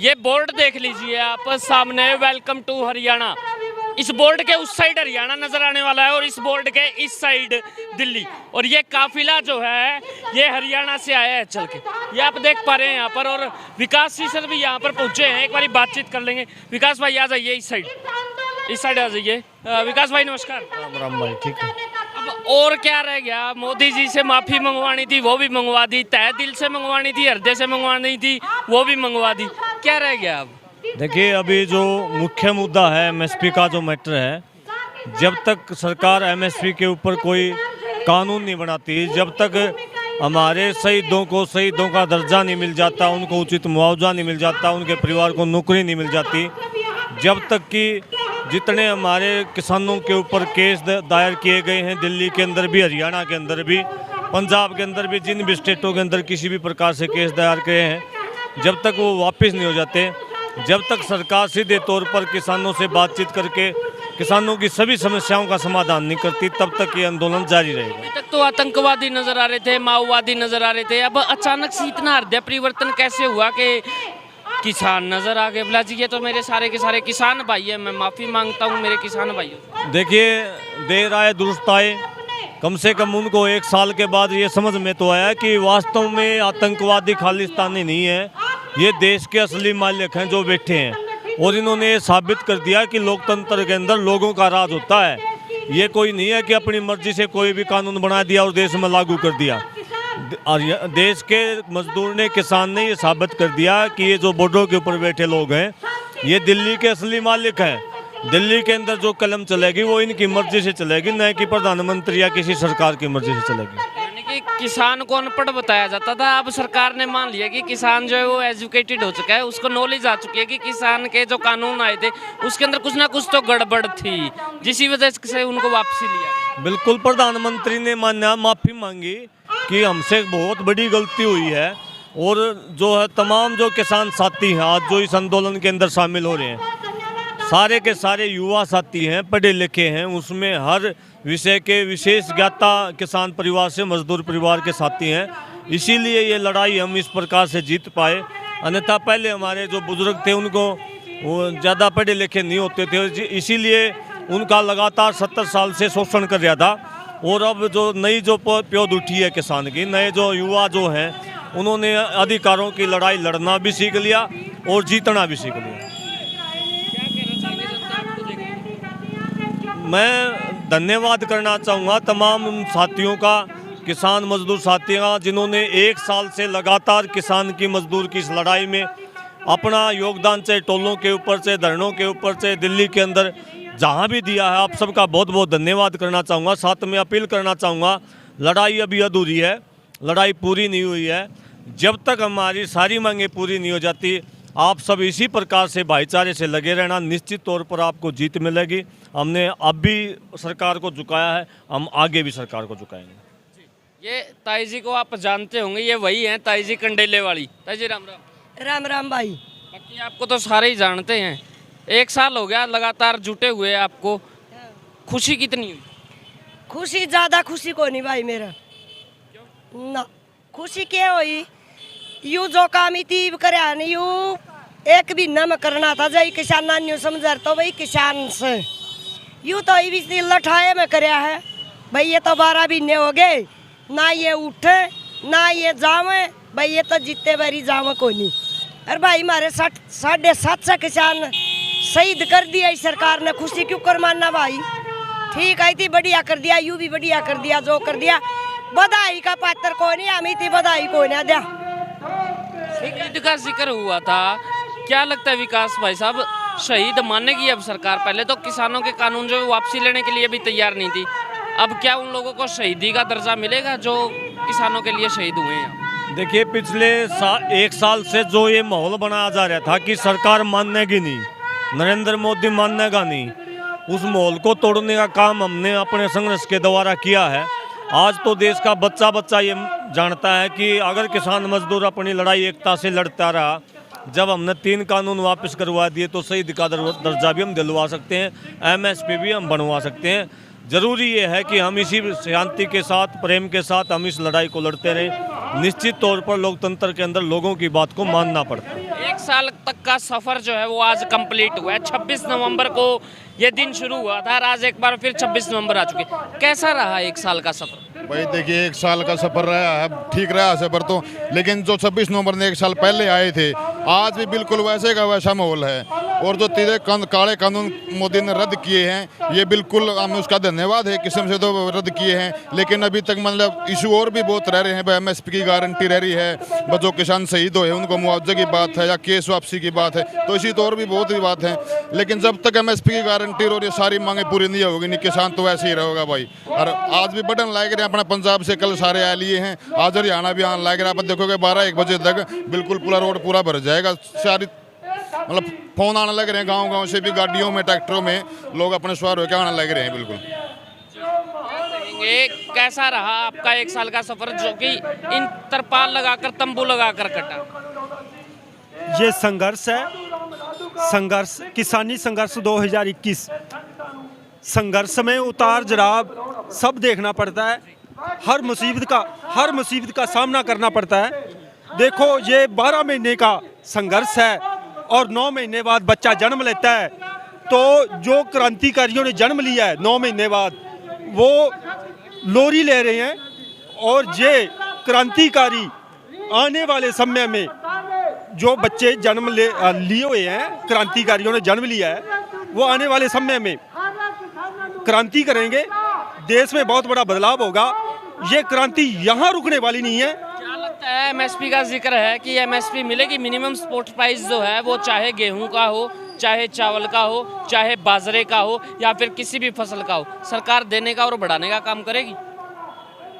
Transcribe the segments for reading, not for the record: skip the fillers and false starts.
ये बोर्ड देख लीजिए आप सामने, वेलकम टू हरियाणा। इस बोर्ड के उस साइड हरियाणा नजर आने वाला है और इस बोर्ड के इस साइड दिल्ली। और ये काफिला जो है ये हरियाणा से आया है चल के, ये आप देख पा रहे हैं यहाँ पर। और विकास जी सर भी यहाँ पर पहुंचे हैं, एक बार बातचीत कर लेंगे। विकास भाई आ जाइए इस साइड आ जाइए। विकास भाई नमस्कार। राम राम भाई, ठीक है। अब और क्या रह गया, मोदी जी से माफी मंगवानी थी वो भी मंगवा दी, तहे दिल से मंगवानी थी, हृदय से मंगवानी थी वो भी मंगवा दी, क्या रह गया अब? देखिए, अभी जो मुख्य मुद्दा है एमएसपी का जो मैटर है, जब तक सरकार एमएसपी के ऊपर कोई कानून नहीं बनाती, जब तक हमारे शहीदों का दर्जा नहीं मिल जाता, उनको उचित मुआवजा नहीं मिल जाता, उनके परिवार को नौकरी नहीं मिल जाती, जब तक कि जितने हमारे किसानों के ऊपर केस दायर किए गए हैं दिल्ली के अंदर भी, हरियाणा के अंदर भी, पंजाब के अंदर भी, जिन भी स्टेटों के अंदर किसी भी प्रकार से केस दायर किए हैं, जब तक वो वापस नहीं हो जाते, जब तक सरकार सीधे तौर पर किसानों से बातचीत करके किसानों की सभी समस्याओं का समाधान नहीं करती, तब तक ये आंदोलन जारी रहेगा। अभी तक तो आतंकवादी नजर आ रहे थे, माओवादी नजर आ रहे थे, अब अचानक से इतना हृदय परिवर्तन कैसे हुआ कि किसान नजर आ गए? बोला जी ये तो मेरे सारे के सारे किसान भाई है, मैं माफी मांगता हूँ मेरे किसान भाइयों। देखिए, देर आए दुरुस्त आए, कम से कम उनको 1 साल के बाद ये समझ में तो आया कि वास्तव में आतंकवादी खालिस्तानी नहीं है, ये देश के असली मालिक हैं जो बैठे हैं। और इन्होंने ये साबित कर दिया कि लोकतंत्र के अंदर लोगों का राज होता है। ये कोई नहीं है कि अपनी मर्जी से कोई भी कानून बना दिया और देश में लागू कर दिया। देश के मजदूर ने, किसान ने ये साबित कर दिया कि ये जो बॉर्डर के ऊपर बैठे लोग हैं ये दिल्ली के असली मालिक हैं। दिल्ली के अंदर जो कलम चलेगी वो इनकी मर्जी से चलेगी, न कि प्रधानमंत्री या किसी सरकार की मर्जी से चलेगी। यानी कि किसान को अनपढ़ बताया जाता था, अब सरकार ने मान लिया कि किसान जो है वो एजुकेटेड हो चुका है, उसको नॉलेज आ चुकी है कि किसान के जो कानून आए थे उसके अंदर कुछ ना कुछ तो गड़बड़ थी, जिसी वजह से उनको वापसी लिया। बिल्कुल, प्रधानमंत्री ने माफी मांगी कि हमसे बहुत बड़ी गलती हुई है। और जो है तमाम जो किसान साथी हैं आज जो इस आंदोलन के अंदर शामिल हो रहे हैं, सारे के सारे युवा साथी हैं, पढ़े लिखे हैं, उसमें हर विषय के विशेष ज्ञाता किसान परिवार से मजदूर परिवार के साथी हैं। इसीलिए ये लड़ाई हम इस प्रकार से जीत पाए। अन्यथा पहले हमारे जो बुजुर्ग थे उनको ज़्यादा पढ़े लिखे नहीं होते थे, इसीलिए उनका लगातार 70 साल से शोषण कर रहा था। और अब जो नई जो प्योद उठी है किसान की, नए जो युवा जो हैं उन्होंने अधिकारों की लड़ाई लड़ना भी सीख लिया और जीतना भी सीख लिया। मैं धन्यवाद करना चाहूँगा तमाम उन साथियों का, किसान मजदूर साथियों का, जिन्होंने 1 साल से लगातार किसान की मजदूर की इस लड़ाई में अपना योगदान, चाहे टोलों के ऊपर, चाहे धरनों के ऊपर, चाहे दिल्ली के अंदर जहाँ भी दिया है। आप सबका बहुत बहुत धन्यवाद करना चाहूँगा। साथ में अपील करना चाहूँगा, लड़ाई अभी अधूरी है, लड़ाई पूरी नहीं हुई है। जब तक हमारी सारी मांगें पूरी नहीं हो जाती, आप सब इसी प्रकार से भाईचारे से लगे रहना, निश्चित तौर पर आपको जीत मिलेगी। हमने अब भी सरकार को झुकाया है, हम आगे भी सरकार को झुकाएंगे। ये ताई जी को आप जानते होंगे, ये वही हैं ताई जी कंडेले वाली। ताई जी राम राम। राम राम भाई। बाकी आपको तो सारे ही जानते हैं, 1 साल हो गया लगातार जुटे हुए, आपको खुशी कितनी हुई? खुशी ज्यादा खुशी को नहीं भाई मेरा ना। खुशी क्या हुई, यू जो काम इतनी करया नहीं, यू एक भी न में करना था, जय किसान न्यू समझ तो भाई किसान से यू तो भी लठाए में करया है भाई। ये तो 12 महीने हो गए, ना ये उठे ना ये जावे भाई, ये तो जितने बारी जावे को नहीं। अरे भाई हमारे 750 किसान शहीद कर दिया इस सरकार ने, खुशी क्यों कर मानना भाई? ठीक आई थी, बढ़िया कर दिया, यू भी बढ़िया कर दिया, जो कर दिया बधाई का पात्र को नहीं, हमी थी बधाई को नहीं दिया। शहीद का जिक्र हुआ था, क्या लगता है विकास भाई साहब, शहीद मानेगी अब सरकार? पहले तो किसानों के कानून जो वापसी लेने के लिए भी तैयार नहीं थी, अब क्या उन लोगों को शहीदी का दर्जा मिलेगा जो किसानों के लिए शहीद हुए हैं? देखिए, पिछले 1 साल से जो ये माहौल बनाया जा रहा था कि सरकार मानेगी नहीं, नरेंद्र मोदी मानेगा नहीं, उस माहौल को तोड़ने का काम हमने अपने संघर्ष के द्वारा किया है। आज तो देश का बच्चा बच्चा ये जानता है कि अगर किसान मजदूर अपनी लड़ाई एकता से लड़ता रहा, जब हमने 3 कानून वापस करवा दिए तो शहीद का दर्जा भी हम दिलवा सकते हैं, एमएसपी भी हम बनवा सकते हैं। ज़रूरी ये है कि हम इसी शांति के साथ, प्रेम के साथ हम इस लड़ाई को लड़ते रहें। निश्चित तौर पर लोकतंत्र के अंदर लोगों की बात को मानना पड़ता है। एक साल तक का सफर जो है वो आज कंप्लीट हुआ है। 26 नवंबर को ये दिन शुरू हुआ था और आज एक बार फिर 26 नवंबर आ चुके। कैसा रहा एक साल का सफर? भाई देखिए, एक साल का सफर रहा है, ठीक रहा सफर तो, लेकिन जो 26 नवंबर ने एक साल पहले आए थे, आज भी बिल्कुल वैसे का वैसा माहौल है। और जो तीसरे काले कानून मोदी ने रद्द किए हैं, ये बिल्कुल हमें उसका धन्यवाद है, किस्म से तो रद्द किए हैं, लेकिन अभी तक मतलब इशू और भी बहुत रह रहे हैं। MSP की गारंटी रह रही है, जो किसान शहीद हुए उनको मुआवजे की बात है या केस वापसी की बात है, तो इसी तो और भी बहुत ही बात है। लेकिन जब तक MSP की गारंटी और ये सारी मांगे पूरी नहीं होगी, नहीं किसान तो वैसे ही रहेगा भाई। और आज भी बटन लाए गए अपना पंजाब से, कल सारे आ लिए हैं, आज हरियाणा भी आने लाए। आप देखोगे 12-1 बजे तक बिल्कुल पूरा रोड पूरा भर जाएगा। सारी मतलब फोन आने लग रहे हैं, गांव से भी, गाड़ियों में, ट्रैक्टरों में लोग अपने सवार होकर आने लग रहे हैं। बिल्कुल कैसा रहा आपका एक साल का सफर, जो कि इन तरपाल लगाकर, तंबू लगाकर कटा? ये संघर्ष है, संघर्ष, किसानी संघर्ष 2021। संघर्ष में उतार चढ़ाव सब देखना पड़ता है, हर मुसीबत का सामना करना पड़ता है। देखो, ये 12 महीने का संघर्ष है और 9 महीने बाद बच्चा जन्म लेता है। तो जो क्रांतिकारियों ने जन्म लिया है 9 महीने बाद, वो लोरी ले रहे हैं। और ये क्रांतिकारी आने वाले समय में जो बच्चे जन्म लिए हुए हैं, क्रांतिकारियों ने जन्म लिया है, वो आने वाले समय में क्रांति करेंगे, देश में बहुत बड़ा बदलाव होगा। ये क्रांति यहाँ रुकने वाली नहीं है। क्या लगता है, MSP का जिक्र है कि MSP मिलेगी, मिनिमम सपोर्ट प्राइस जो है वो चाहे गेहूं का हो, चाहे चावल का हो, चाहे बाजरे का हो, या फिर किसी भी फसल का हो, सरकार देने का और बढ़ाने का काम करेगी?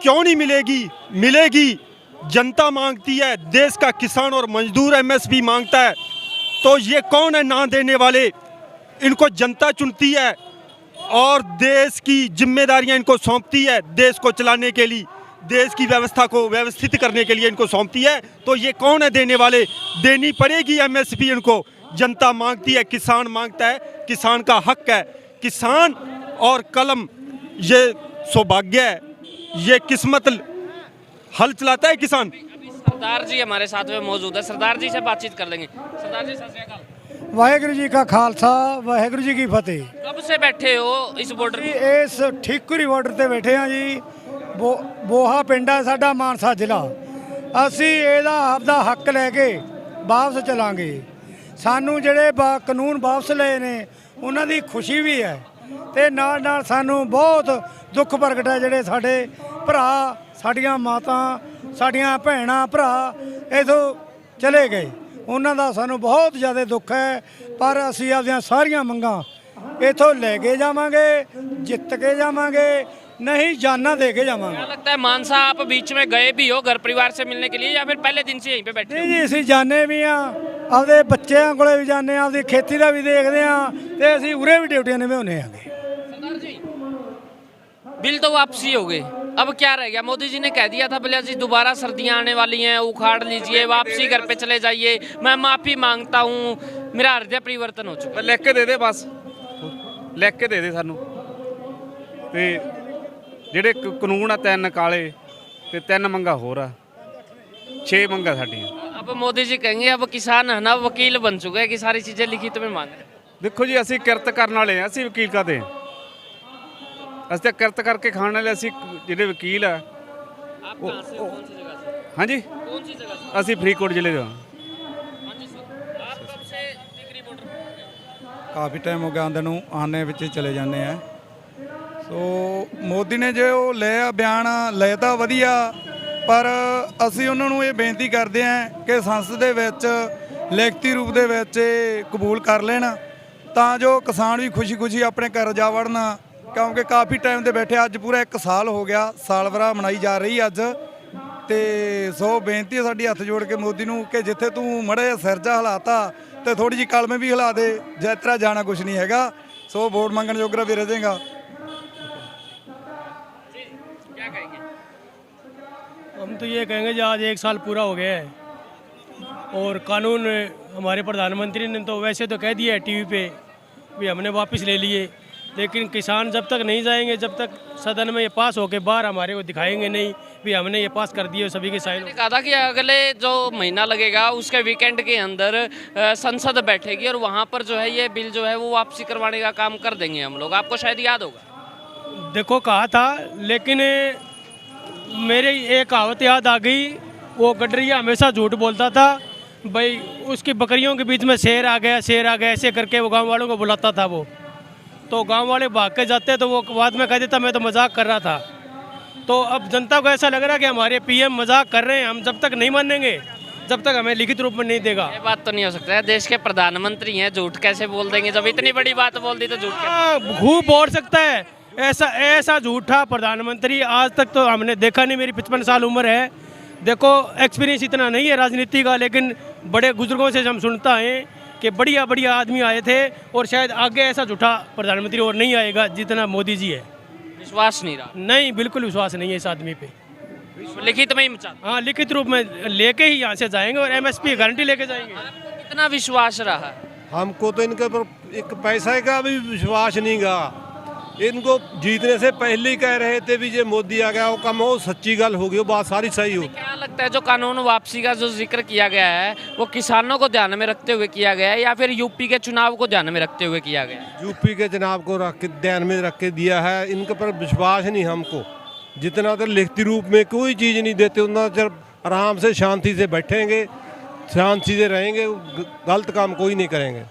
क्यों नहीं मिलेगी? मिलेगी। जनता मांगती है, देश का किसान और मजदूर MSP मांगता है। तो ये कौन है ना देने वाले? इनको जनता चुनती है और देश की जिम्मेदारियां इनको सौंपती है, देश को चलाने के लिए, देश की व्यवस्था को व्यवस्थित करने के लिए इनको सौंपती है। तो ये कौन है देने वाले? देनी पड़ेगी MSP इनको। जनता मांगती है, किसान मांगता है, किसान का हक है। किसान और कलम, ये सौभाग्य है, ये किस्मत हल चलाता है किसान। सरदार जी हमारे साथ में मौजूद है, सरदार जी से बातचीत कर लेंगे। सरदार जी, सत श्री अकाल। वाहेगुरु जी का खालसा, वाहेगुरु जी की फतेह। कब से बैठे हो इस बॉर्डर जी पे? इस ठीकुरी बार्डर ਤੇ ਬੈਠੇ ਆ ਜੀ। ਬੋਹਾ ਪਿੰਡ ਆ ਸਾਡਾ, ਮਾਨਸਾ ਜ਼ਿਲ੍ਹਾ। ਅਸੀਂ ਇਹਦਾ ਆਪਦਾ ਹੱਕ ਲੈ ਕੇ ਵਾਪਸ ਚਲਾਂਗੇ। ਸਾਨੂੰ ਜਿਹੜੇ ਕਾਨੂੰਨ ਵਾਪਸ ਲਏ ਨੇ ਉਹਨਾਂ ਦੀ ਖੁਸ਼ੀ ਵੀ ਹੈ, ਤੇ ਨਾਲ ਨਾਲ ਸਾਨੂੰ ਬਹੁਤ ਦੁੱਖ ਪ੍ਰਗਟ ਹੈ। ਜਿਹੜੇ ਸਾਡੇ ਭਰਾ, ਸਾਡੀਆਂ ਮਾਤਾ, ਸਾਡੀਆਂ ਭੈਣਾਂ ਭਰਾ ਇਥੋਂ ਚਲੇ ਗਏ, ਉਹਨਾਂ ਦਾ ਸਾਨੂੰ ਬਹੁਤ ਜ਼ਿਆਦਾ ਦੁੱਖ ਹੈ। ਪਰ ਅਸੀਂ ਆਪਦੀਆਂ ਸਾਰੀਆਂ ਮੰਗਾਂ इथों लेके जावांगे, जित के जावांगे, नहीं जाना दे के जावांगे। क्या लगता है मानसा आप बीच में गए भी हो घर परिवार से मिलने के लिए, या फिर पहले दिन से यहीं पे बैठे हो? नहीं जी, ਅਸੀਂ जाने भी हाँ, आपदे बच्चों कोले भी जाने, आपदी खेती का भी देखते हाँ, ते ਅਸੀਂ उरे भी ड्यूटियां निभाने आगे। सरदार जी, बिल तो वापसी हो गए, अब क्या रह गया? मोदी जी ने कह दिया था भले जी दोबारा सर्दियां आने वाली हैं, उखाड़ लीजिए, वापसी घर पे चले जाइए, मैं माफ़ी मांगता हूँ, मेरा हृदय परिवर्तन हो चुका। लिख के दे दे, बस लिख के दे दे सानू। ते ਜਿਹੜੇ ਕਾਨੂੰਨ ਆ 3 ਕਾਲੇ ਤੇ 3 ਮੰਗਾ ਹੋਰ ਆ, 6 ਮੰਗਾ ਸਾਡੀਆਂ। अब मोदी जी कहेंगे अब किसान है ना वकील बन चुके हैं कि सारी चीज़ें लिखित में मांग रहे हैं। ਦੇਖੋ ਜੀ, ਅਸੀਂ ਕਿਰਤ ਕਰਨ ਵਾਲੇ ਆ, ਅਸੀਂ ਵਕੀਲ ਕਾਹਦੇ? ਅਸੀਂ ਤਾਂ ਕਿਰਤ ਕਰਕੇ ਖਾਣ ਵਾਲੇ। ਅਸੀਂ ਜਿਹੜੇ ਵਕੀਲ ਆ, आप कहाँ से, कौन सी जगह से? ਹਾਂਜੀ, कौन सी जगह से? ਅਸੀਂ ਫਰੀਦਕੋਟ ਜ਼ਿਲ੍ਹੇ ਦੇ ਹਾਂ। हाँ जी सर, आप कब से टिकरी बॉर्डर पे हो गए? काफ़ी टाइम हो गया आंदे नूं, आने ਵਿੱਚ चले जाने हैं। ਸੋ ਮੋਦੀ ਨੇ ਜੋ ਲਿਆ ਬਿਆਨ ਲਏ ਤਾਂ ਵਧੀਆ, ਪਰ ਅਸੀਂ ਉਹਨਾਂ ਨੂੰ ਇਹ ਬੇਨਤੀ ਕਰਦੇ ਹਾਂ ਕਿ ਸੰਸਦ ਦੇ ਵਿੱਚ ਲਿਖਤੀ ਰੂਪ ਦੇ ਵਿੱਚ ਇਹ ਕਬੂਲ ਕਰ ਲੈਣ, ਤਾਂ ਜੋ ਕਿਸਾਨ ਵੀ ਖੁਸ਼ੀ-ਖੁਸ਼ੀ ਆਪਣੇ ਘਰ ਜਾ ਵੜਨ। ਕਿਉਂਕਿ ਕਾਫੀ ਟਾਈਮ ਦੇ ਬੈਠੇ, ਅੱਜ ਪੂਰਾ 1 ਸਾਲ ਹੋ ਗਿਆ, ਸਾਲਵਰਾ ਮਨਾਈ ਜਾ ਰਹੀ ਅੱਜ। ਤੇ ਸੋ ਬੇਨਤੀ ਹੈ ਸਾਡੀ ਹੱਥ ਜੋੜ ਕੇ ਮੋਦੀ ਨੂੰ ਕਿ ਜਿੱਥੇ ਤੂੰ ਮੜੇ ਸਿਰ ਜਾ ਹਿਲਾਤਾ ਤੇ ਥੋੜੀ ਜਿਹੀ ਕਲਮੇ ਵੀ ਹਿਲਾ ਦੇ, ਜੇ ਤੇਰਾ ਜਾਣਾ ਕੁਝ ਨਹੀਂ ਹੈਗਾ। ਸੋ ਵੋਟ ਮੰਗਣ ਜੋਗਰਾ ਵੀ ਰਹਿ ਜਾਏਗਾ। क्या कहेंगे? हम तो ये कहेंगे जो आज 1 साल पूरा हो गया है और कानून हमारे प्रधानमंत्री ने तो वैसे तो कह दिया है टीवी पे भी हमने वापस ले लिए, लेकिन किसान जब तक नहीं जाएंगे, जब तक सदन में ये पास होके बाहर हमारे को दिखाएंगे नहीं भी हमने ये पास कर दिए सभी के साइन। मैंने कहा था कि अगले जो महीना लगेगा उसके वीकेंड के अंदर संसद बैठेगी और वहाँ पर जो है ये बिल जो है वो वापसी करवाने का काम कर देंगे हम लोग। आपको शायद याद होगा। देखो कहा था, लेकिन मेरे एक कहावत याद आ गई, वो गडरिया हमेशा झूठ बोलता था भाई, उसकी बकरियों के बीच में शेर आ गया, शेर आ गया, ऐसे करके वो गांव वालों को बुलाता था वो। तो गांव वाले भाग के जाते तो वो बाद में कह देता मैं तो मजाक कर रहा था। तो अब जनता को ऐसा लग रहा है कि हमारे पीएम मजाक कर रहे हैं, हम जब तक नहीं मानेंगे, जब तक हमें लिखित रूप में नहीं देगा। ये बात तो नहीं हो सकता है, देश के प्रधानमंत्री हैं, झूठ कैसे बोल देंगे? जब इतनी बड़ी बात बोल दी तो झूठ क्या? खूब बोल सकता है, ऐसा झूठा प्रधानमंत्री आज तक तो हमने देखा नहीं। मेरी 55 साल उम्र है, देखो एक्सपीरियंस इतना नहीं है राजनीति का, लेकिन बड़े बुजुर्गों से हम सुनता है कि बढ़िया बढ़िया आदमी आए थे और शायद आगे ऐसा झूठा प्रधानमंत्री और नहीं आएगा जितना मोदी जी है। विश्वास नहीं रहा? नहीं, बिल्कुल विश्वास नहीं है इस आदमी पे। लिखित में ही मचा? हाँ, लिखित रूप में लेके ही यहाँ से जाएंगे और एमएसपी गारंटी लेके जाएंगे। कितना विश्वास रहा? हमको तो इनके ऊपर एक पैसे का भी विश्वास नहीं गा। इनको जीतने से पहले ही कह रहे थे भी ये मोदी आ गया, वो कम हो सच्ची गल हो गई, वो बात सारी सही हो। क्या लगता है जो कानून वापसी का जो जिक्र किया गया है वो किसानों को ध्यान में रखते हुए किया गया है या फिर यूपी के चुनाव को ध्यान में रखते हुए किया गया है? यूपी के चुनाव को रख के ध्यान में रख के दिया है। इनके पर विश्वास नहीं हमको। जितना देर लिखती रूप में कोई चीज़ नहीं देते उतना देर आराम से शांति से बैठेंगे, शांति से रहेंगे, गलत काम कोई नहीं करेंगे।